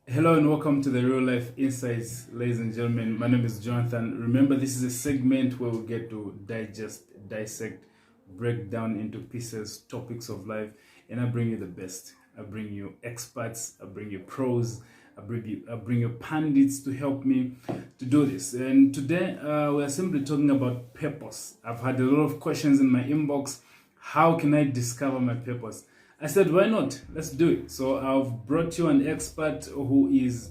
Hello and welcome to the Real Life Insights, ladies and gentlemen. My name is Jonathan. Remember, this is a segment where we get to digest, dissect, break down into pieces topics of life, and I bring you the best. I bring you experts, I bring you pros, I bring you pundits to help me to do this. And today we are simply talking about purpose. I've had a lot of questions in my inbox. How can I discover my purpose? I said, why not? Let's do it. So I've brought you an expert who is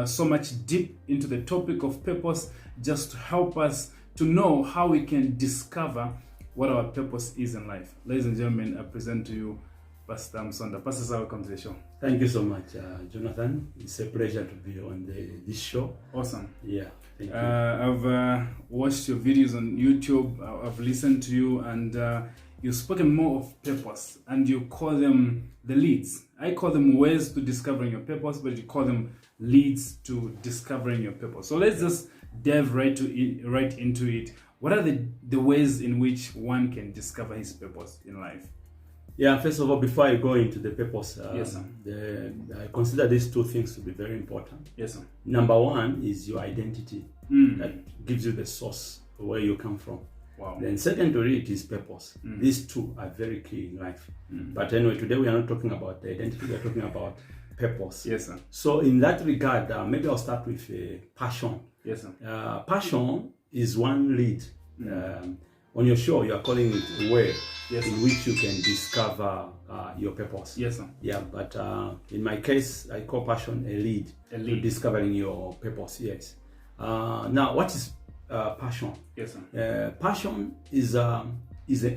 so much deep into the topic of purpose, just to help us to know how we can discover what our purpose is in life. Ladies and gentlemen, I present to you Pastor Musonda. Pastor, sir, welcome to the show. Thank you so much, Jonathan. It's a pleasure to be on this show. Awesome. Yeah, thank you. I've watched your videos on YouTube. I've listened to you, and you've spoken more of purpose, and you call them the leads. I call them ways to discovering your purpose, but you call them leads to discovering your purpose. So let's just dive right into it. What are the ways in which one can discover his purpose in life? Yeah, first of all, before I go into the purpose, Yes, sir. I consider these two things to be very important. Yes, sir. Number one is your identity. That gives you the source of where you come from. Wow. Then second to it is purpose. These two are very key in life. But anyway, today we are not talking about the identity, we are talking about purpose. Yes, sir. So in that regard, maybe I'll start with passion. Yes, sir. Passion is one lead. On your show, you are calling it a way in which you can discover your purpose. Yes, sir. Yeah, but in my case, I call passion a lead. A lead. To discovering your purpose, yes. Now, what is passion? Yes, sir. Passion is an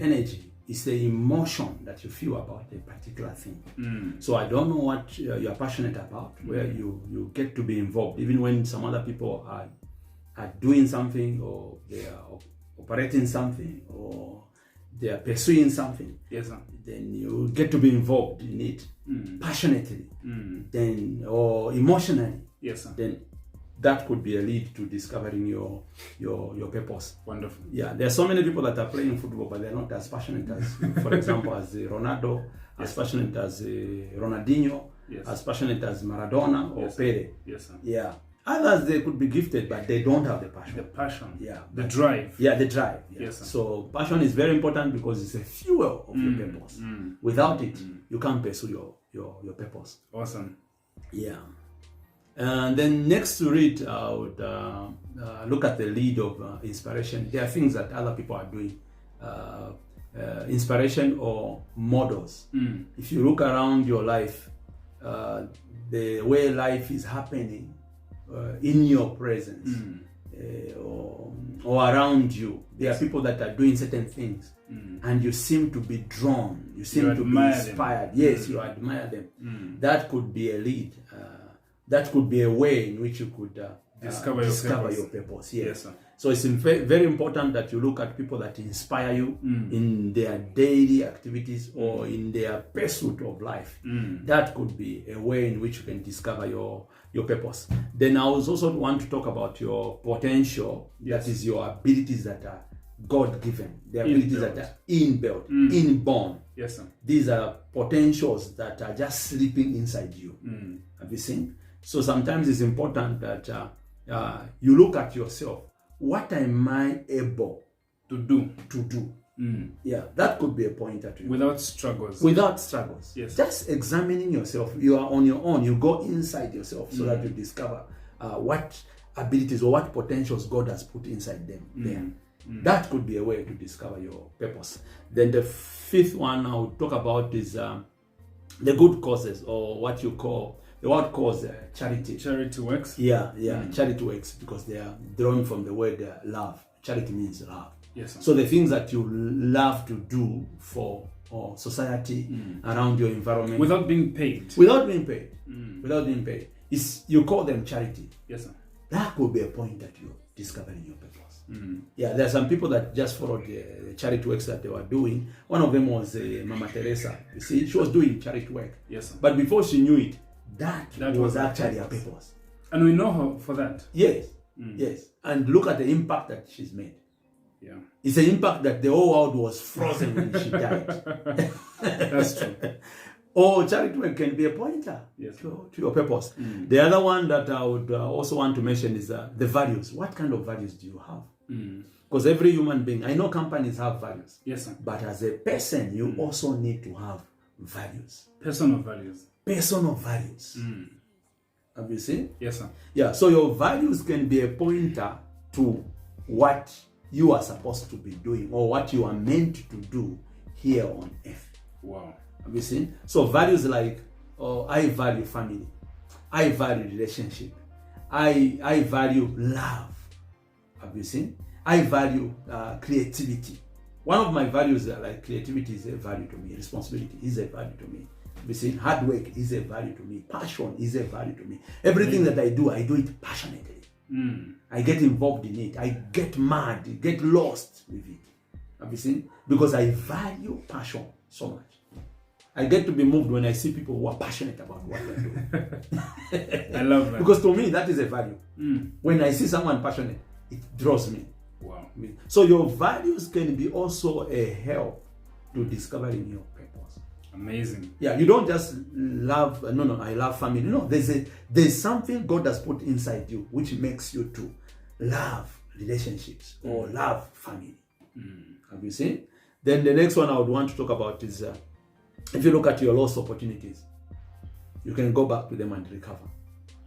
energy. It's the emotion that you feel about a particular thing. So I don't know what you're passionate about, where you get to be involved, even when some other people are doing something, or they are operating something, or they are pursuing something. Yes, sir. Then you get to be involved in it passionately, then or emotionally. Yes, sir. Then that could be a lead to discovering your purpose. Wonderful. Yeah, there are so many people that are playing football, but they're not as passionate as, for example, as Ronaldo, as passionate as Ronaldinho, as passionate as Maradona or Pele. Yes, sir. Yeah. Others, they could be gifted, but they don't have the passion. The passion. Yeah. The drive. Yeah, the drive. Yeah. Yes, sir. So passion is very important because it's a fuel of your purpose. Without it, you can't pursue your purpose. Awesome. Yeah. And then next to it, I would look at the lead of inspiration. There are things that other people are doing. Inspiration or models. If you look around your life, the way life is happening in your presence or around you, there are people that are doing certain things, and you seem to be drawn, you seem to be inspired. Yes, you admire them. That could be a lead. That could be a way in which you could discover your purpose. Yes, sir. So it's very important that you look at people that inspire you in their daily activities or in their pursuit of life. That could be a way in which you can discover your purpose. Then I also want to talk about your potential. That is your abilities that are God-given, the abilities that are inbuilt, inborn. Yes, sir. These are potentials that are just sleeping inside you. Have you seen? So sometimes it's important that you look at yourself. What am I able to do? Yeah, that could be a pointer to you. Without struggles. Without struggles. Yes. Just examining yourself. You are on your own. You go inside yourself so that you discover what abilities or what potentials God has put inside them there. That could be a way to discover your purpose. Then the fifth one I will talk about is the good causes, or what you call, the word calls charity. Charity works? Yeah. Charity works because they are drawn from the word love. Charity means love. Yes, sir. So the things that you love to do for society, around your environment. Without being paid. Without being paid. You call them charity. Yes, sir. That could be a point that you're discovering your purpose. Yeah, there are some people that just followed the charity works that they were doing. One of them was Mama Teresa. You see, she was doing charity work. Yes, sir. But before she knew it, that was actually her purpose. And we know her for that. Yes. And look at the impact that she's made. Yeah. It's an impact that the whole world was frozen when she died. That's true. Or charity work can be a pointer to your purpose. The other one that I would also want to mention is the values. What kind of values do you have? Because every human being, I know companies have values. Yes, sir. But as a person, you also need to have values. Personal values. Personal values. Have you seen? Yes, sir. Yeah, so your values can be a pointer to what you are supposed to be doing or what you are meant to do here on earth. Wow. Have you seen? So values like, I value family. I value relationship. I value love. Have you seen? I value creativity. One of my values like creativity is a value to me. Responsibility is a value to me. Have you seen? Hard work is a value to me. Passion is a value to me. Everything that I do it passionately. I get involved in it. I get mad, get lost with it. Have you seen? Because I value passion so much. I get to be moved when I see people who are passionate about what they're doing. I love that. Because to me, that is a value. When I see someone passionate, it draws me. Wow. So your values can be also a help to discovering your purpose. Amazing. Yeah, you don't just love, I love family. No, there's something God has put inside you which makes you to love relationships or love family. Have you seen? Then the next one I would want to talk about is if you look at your lost opportunities, you can go back to them and recover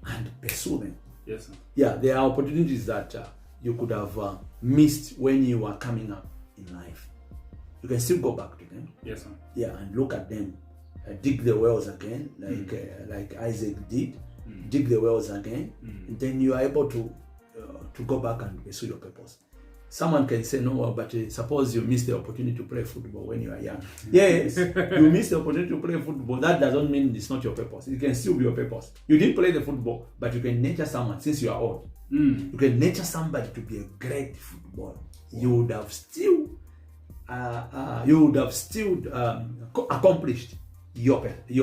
and pursue them. Yes, sir. Yeah, there are opportunities that you could have missed when you were coming up in life. You can still go back to them. Yes, sir. Yeah, and look at them. Dig the wells again, like Isaac did. Dig the wells again. And then you are able to go back and pursue your purpose. Someone can say, no, but suppose you missed the opportunity to play football when you are young. Yes, you missed the opportunity to play football. That doesn't mean it's not your purpose. It can still be your purpose. You didn't play the football, but you can nurture someone since you are old. You can nurture somebody to be a great footballer. You would have still accomplished your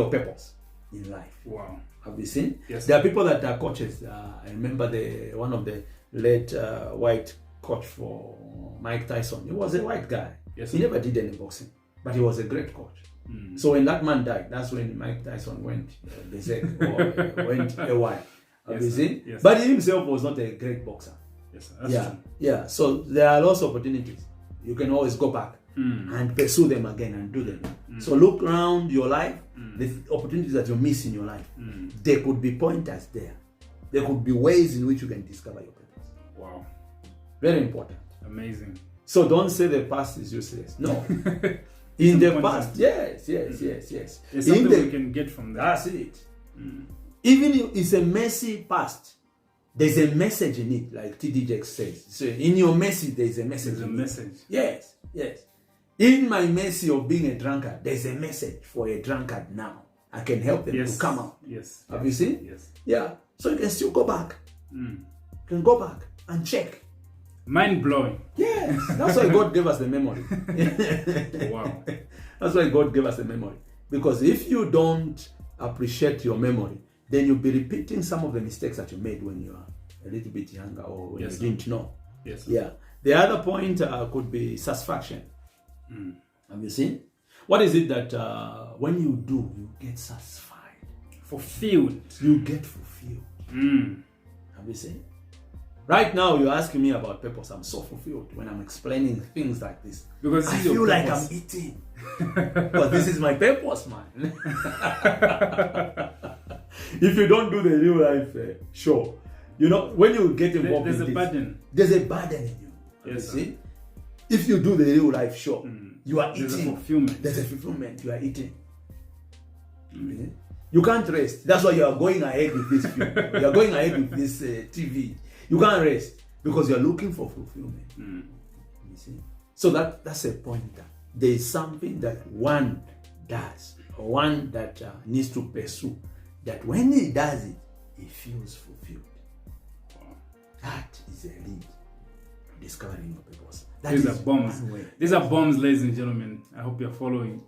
purpose in life. Wow. Have you seen? Yes. There are people that are coaches. I remember one of the late white coach for Mike Tyson. He was a white guy. Yes, he never did any boxing, but he was a great coach. So when that man died, that's when Mike Tyson went berserk or went AY. Have you seen? Yes, but he himself was not a great boxer. Yes, that's true. Yeah. So there are lots of opportunities. You can always go back and pursue them again and do them. So look around your life, the opportunities that you miss in your life. There could be pointers there. There could be ways in which you can discover your purpose. Wow. Very important. Amazing. So don't say the past is useless. No. In the past, yes. There's something we can get from that. That's it. Even if it's a messy past, there's a message in it, like T.D. Jakes says. So in your message, there's a message. There's a message. Yes. In my message of being a drunkard, there's a message for a drunkard now. I can help them to come out. Yes. Have you seen? Yes. Yeah. So you can still go back. You can go back and check. Mind blowing. Yes. That's why God gave us the memory. Wow. That's why God gave us the memory. Because if you don't appreciate your memory, then you'll be repeating some of the mistakes that you made when you are a little bit younger or when you didn't know. Yes. Yeah. The other point could be satisfaction. Have you seen? What is it that when you do, you get satisfied? Fulfilled. You get fulfilled. Have you seen? Right now, you're asking me about purpose. I'm so fulfilled when I'm explaining things like this. Because I feel like I'm eating. But this is my purpose, man. If you don't do the real life show, when you get involved there's a burden. There's a burden in you. Yes, you see? If you do the real life show, you are eating. There's a fulfillment. There's a fulfillment. You are eating. You can't rest. That's why you are going ahead with this film. You are going ahead with this TV. You can't rest because you are looking for fulfillment. You see? So that's a pointer. There is something that one does, or one that needs to pursue, that when he does it, he feels fulfilled. That is a lead to discovering your purpose. These are bombs. These are bombs, ladies and gentlemen. I hope you're following.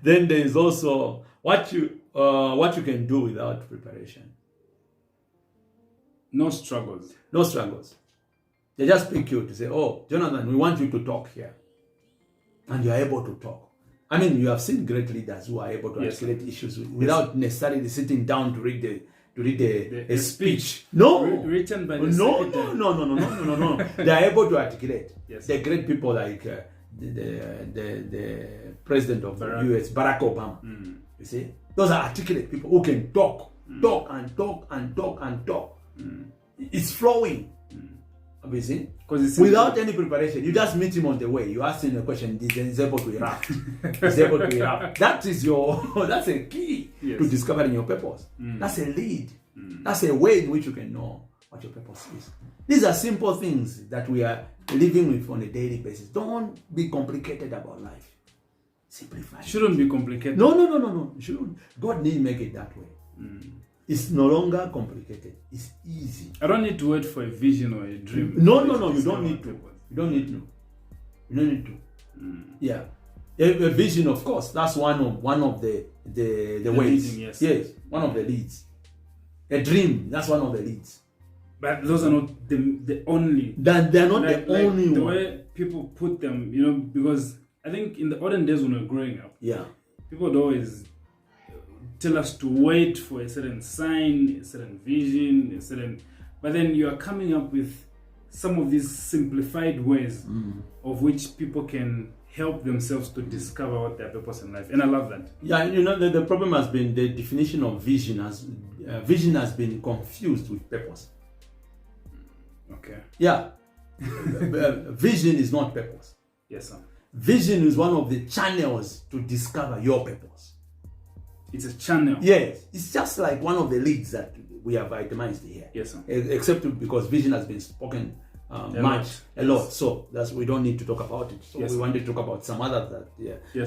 Then there is also what you can do without preparation. No struggles. No struggles. They just pick you to say, oh, Jonathan, we want you to talk here. And you're able to talk. I mean, you have seen great leaders who are able to articulate issues without necessarily sitting down to read a speech. No, written by the no. They are able to articulate. Yes. They're great people like the president of the US, Barack Obama. You see, those are articulate people who can talk. It's flowing. Obviously, without any preparation, you just meet him on the way. You ask him a question, he's able to erupt. He's able to erupt. That's a key to discovering your purpose. That's a lead. That's a way in which you can know what your purpose is. These are simple things that we are living with on a daily basis. Don't be complicated about life. Simplify. Shouldn't be complicated. No. Shouldn't. God didn't make it that way. It's no longer complicated. It's easy. I don't need to wait for a vision or a dream. No. You don't need to. You don't need to. Yeah. A vision, of course, that's one of the ways. Leading, yes. One of the leads. A dream, that's one of the leads. But those are not the only. They're not the only the one. way people put them, because I think in the olden days when we were growing up, people would always tell us to wait for a certain sign, a certain vision, but then you are coming up with some of these simplified ways of which people can help themselves to discover what their purpose in life. And I love that. Yeah, the problem has been the definition of vision has been confused with purpose. Okay. Yeah. Vision is not purpose. Yes, sir. Vision is one of the channels to discover your purpose. It's a channel. Yes. It's just like one of the leads that we have itemized here. Yes, sir. Except because vision has been spoken a lot. So we don't need to talk about it. So we wanted to talk about some others that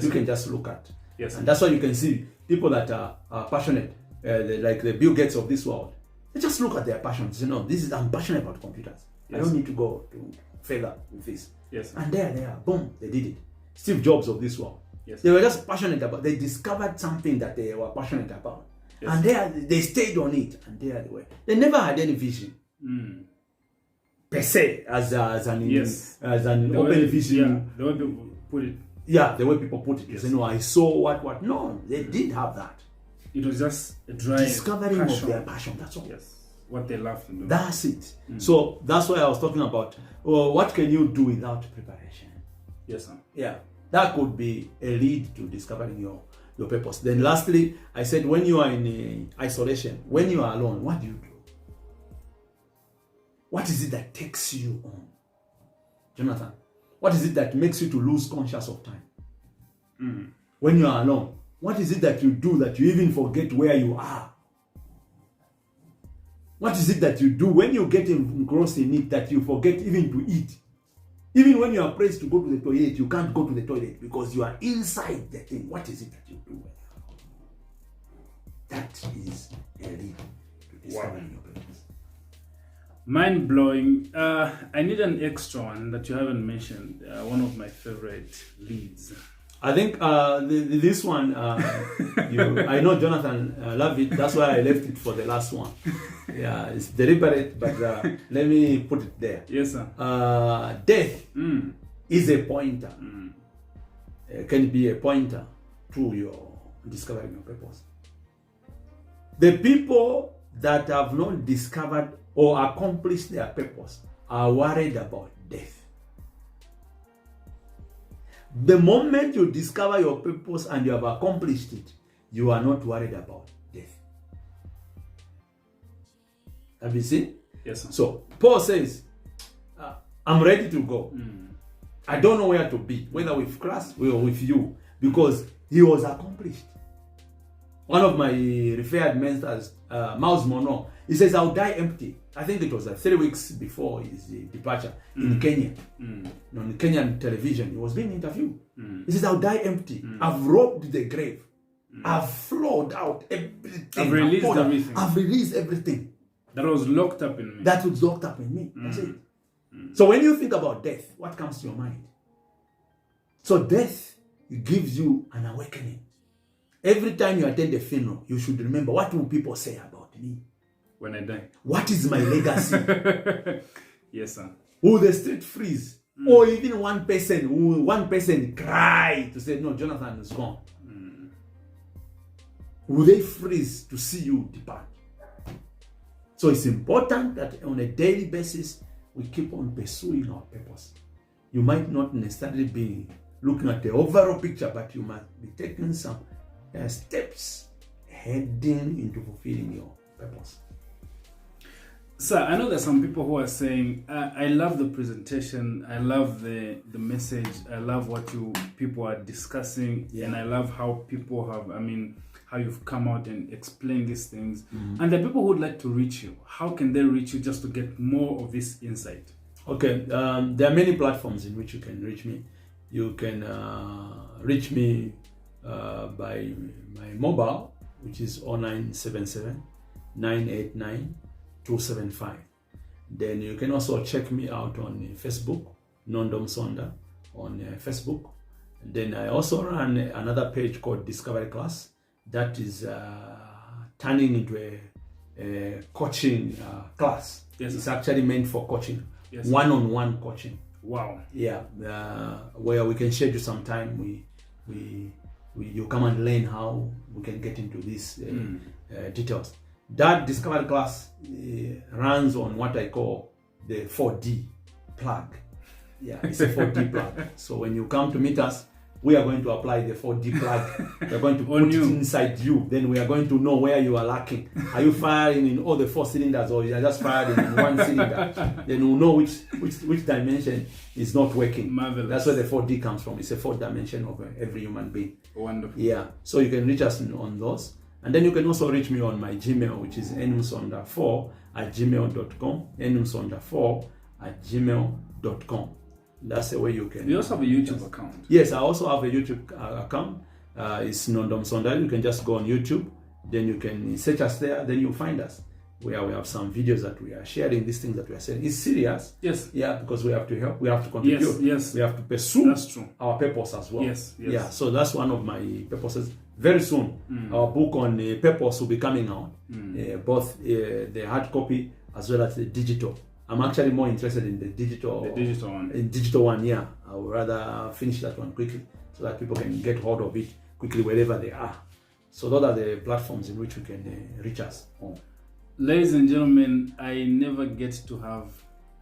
you can just look at. Yes, and that's why you can see people that are passionate, like the Bill Gates of this world. They just look at their passion. They say, no, I'm passionate about computers. I don't need to go to further with this. Yes. And there they are. Boom, they did it. Steve Jobs of this world. Yes. They were just passionate about. They discovered something that they were passionate about, and they stayed on it. And there they were. They never had any vision per se as an open vision. Yeah, the way people put it. Yeah, the way people put it. They say, no, I saw what. No, they did have that. It was just a dry discovering of their passion. That's all. Yes. What they love to do. That's it. So that's why I was talking about what can you do without preparation? Yes, sir. Yeah. That could be a lead to discovering your purpose. Then lastly, I said when you are in isolation, when you are alone, what do you do? What is it that takes you on? Jonathan, what is it that makes you to lose conscious of time? When you are alone, what is it that you do that you even forget where you are? What is it that you do when you get engrossed in it that you forget even to eat? Even when you are pressed to go to the toilet, you can't go to the toilet because you are inside the thing. What is it that you do? That is a lead to discovering your purpose. Mind blowing. I need an extra one that you haven't mentioned. One of my favorite leads. I think this one, I know Jonathan loved it. That's why I left it for the last one. Yeah, it's deliberate, but let me put it there. Yes, sir. Death is a pointer. Can be a pointer to your discovering your purpose. The people that have not discovered or accomplished their purpose are worried about death. The moment you discover your purpose and you have accomplished it, you are not worried about death. Have you seen? Yes, sir. So Paul says, I'm ready to go. I don't know where to be, whether with Christ or with you, because he was accomplished. One of my revered mentors, Miles Monroe, he says, I'll die empty. I think it was 3 weeks before his departure in Kenya. On Kenyan television, he was being interviewed. He says, I'll die empty. I've robbed the grave. I've flowed out everything. I've released everything. That was locked up in me. That was locked up in me. That's it. So when you think about death, what comes to your mind? So death gives you an awakening. Every time you attend a funeral, you should remember, what will people say about me? When I die. What is my legacy? Yes, sir. Will the street freeze Or even one person cry to say, no, Jonathan is gone. Will they freeze to see you depart? So it's important that on a daily basis, we keep on pursuing our purpose. You might not necessarily be looking at the overall picture, but you must be taking some steps heading into fulfilling your purpose. Sir, I know there's some people who are saying, I love the presentation, I love the message, I love what people are discussing, and I love how people have, how you've come out and explained these things. And the people who would like to reach you, how can they reach you just to get more of this insight? Okay, there are many platforms in which you can reach me. You can reach me by my mobile, which is 0977 989 275. Then you can also check me out on Facebook, Nondo Musonda on Facebook. Then I also run another page called Discovery Class that is turning into a coaching class. Yes, it's actually meant for coaching, yes, one-on-one coaching. Wow. Yeah, where we can schedule some time. You come and learn how we can get into these details. That Discovery Class runs on what I call the 4D plug. Yeah, it's a 4D plug. So when you come to meet us, we are going to apply the 4D plug. We're going to put it inside you. Then we are going to know where you are lacking. Are you firing in all the 4 cylinders, or you are just firing in one cylinder? Then we'll know which dimension is not working. Marvelous. That's where the 4D comes from. It's a 4th dimension of every human being. Wonderful. Yeah. So you can reach us on those. And then you can also reach me on my Gmail, which is nmusonda4@gmail.com. nmusonda4@gmail.com. That's the way you can. You also have a YouTube account. Yes, I also have a YouTube account. It's Nondo Musonda. You can just go on YouTube. Then you can search us there. Then you'll find us, where we have some videos that we are sharing, these things that we are saying. It's serious. Yes. Yeah, because we have to help. We have to contribute. Yes, yes. We have to pursue That's true. our purpose as well. Yes, yes. Yeah, so that's one of my purposes. Very soon, our book on purpose will be coming out. Both the hard copy as well as the digital. I'm actually more interested in the digital. The digital one. In digital one, yeah. I would rather finish that one quickly so that people can get hold of it quickly wherever they are. So those are the platforms in which you can reach us. Ladies and gentlemen, I never get to have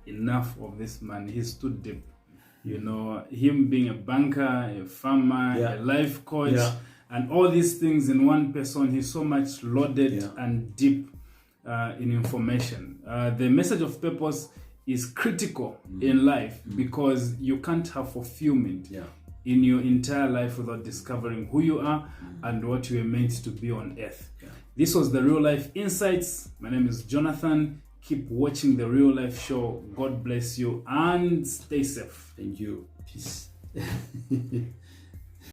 enough of this man. He's too deep. You know, him being a banker, a farmer, a life coach, and all these things in one person. He's so much loaded and deep in information. The message of purpose is critical in life because you can't have fulfillment in your entire life without discovering who you are and what you are meant to be on earth. This was the Real Life Insights. My name is Jonathan. Keep watching the Real Life Show. God bless you and stay safe. Thank you. Peace.